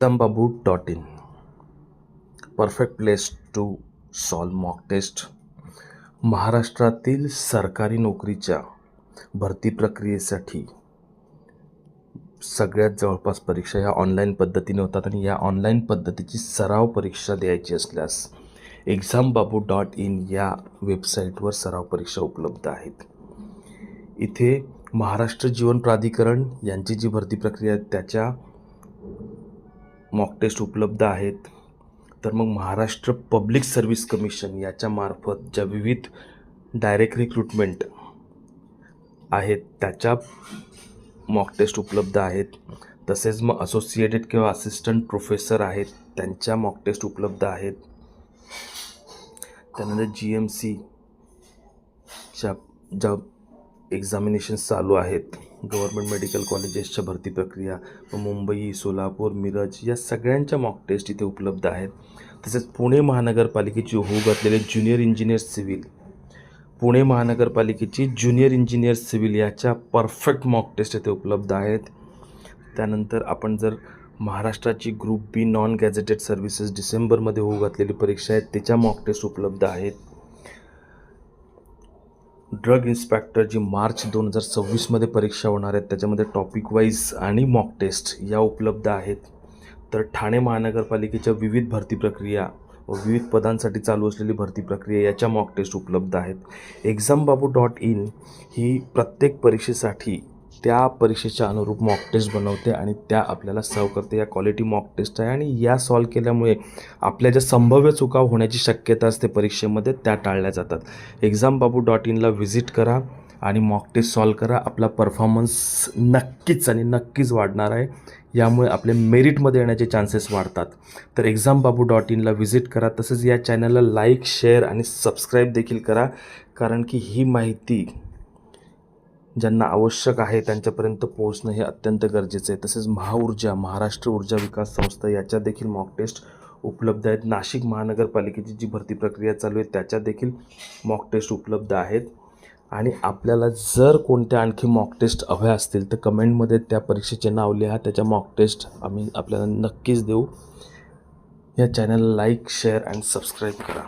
exambaboot.in perfect place to solve mock test. महाराष्ट्रातील सरकारी नोकरीच्या भरती प्रक्रियेसाठी सगळ्यात जवळपास परीक्षा या ऑनलाईन पद्धतीने होतात आणि या ऑनलाईन पद्धतीची सराव परीक्षा द्यायची असल्यास exambaboot.in या वेबसाईटवर सराव परीक्षा उपलब्ध आहेत. इथे महाराष्ट्र जीवन प्राधिकरण यांची जी भरती प्रक्रिया आहे त्याच्या मॉक टेस्ट उपलब्ध आहेत. तर मग महाराष्ट्र पब्लिक सर्व्हिस कमिशन याच्या मार्फत ज्या विविध डायरेक्ट रिक्रुटमेंट आहेत त्याच्या मॉक टेस्ट उपलब्ध आहेत. तसेच मग असोसिएटेड किंवा असिस्टंट प्रोफेसर आहेत त्यांच्या मॉक टेस्ट उपलब्ध आहेत. त्यानंतर GMCच्या ज्या एक्झामिनेशन्स चालू आहेत, गव्हर्मेंट मेडिकल कॉलेजेसच्या भरती प्रक्रिया, मुंबई, सोलापूर, मिरज या सगळ्यांच्या मॉक टेस्ट इथे उपलब्ध आहेत. तसेच पुणे महानगरपालिकेची होऊ घातलेले ज्युनियर इंजिनियर सिव्हिल, पुणे महानगरपालिकेची ज्युनियर इंजिनियर सिव्हिल याच्या परफेक्ट मॉक टेस्ट इथे उपलब्ध आहेत. त्यानंतर आपण जर महाराष्ट्राची ग्रुप बी नॉन गॅझेटेड सर्व्हिसेस डिसेंबरमध्ये होऊ घातलेली परीक्षा आहे त्याच्या मॉक टेस्ट उपलब्ध आहेत. ड्रग इन्स्पेक्टर जी मार्च 2026मध्ये परीक्षा होणार आहेत त्याच्यामध्ये टॉपिक वाईज आणि मॉक टेस्ट या उपलब्ध आहेत. तर ठाणे महानगरपालिकेच्या विविध भरती प्रक्रिया व विविध पदांसाठी चालू असलेली भरती प्रक्रिया याच्या मॉक टेस्ट उपलब्ध आहेत. exambaboot.in ही प्रत्येक परीक्षेसाठी त्या परीक्षेच्या अनुरूप मॉक टेस्ट बनवते आणि त्या आपल्याला सर्व करते. या क्वालिटी मॉक टेस्ट आहे आणि या सॉल्व केल्यामुळे आपल्या ज्या संभाव्य चुका होण्याची शक्यता असते परीक्षेमध्ये त्या टाळल्या जातात. exambaboot.inला व्हिजिट करा आणि मॉक टेस्ट सॉल्व करा. आपला परफॉर्मन्स नक्कीच वाढणार आहे. यामुळे आपले मेरिटमध्ये येण्याचे चान्सेस वाढतात. तर exambaboot.inला व्हिजिट करा. तसंच या चॅनलला लाईक, शेअर आणि सबस्क्राईब देखील करा, कारण की ही माहिती ज्यांना आवश्यक आहे त्यांच्यापर्यंत पोहोचणं हे अत्यंत गरजेचं आहे. तसेच महाऊर्जा, महाराष्ट्र ऊर्जा विकास संस्था याच्या देखील मॉक टेस्ट उपलब्ध आहेत. नाशिक महानगरपालिकेची जी भरती प्रक्रिया चालू आहे त्याच्या देखील मॉक टेस्ट उपलब्ध आहेत. आणि आपल्याला जर कोणत्या आणखी मॉक टेस्ट हव्या असतील तर कमेंटमध्ये त्या परीक्षेचे नाव लिहा, त्याच्या मॉक टेस्ट आम्ही आपल्याला नक्कीच देऊ. या चॅनलला लाईक, शेअर अँड सबस्क्राईब करा.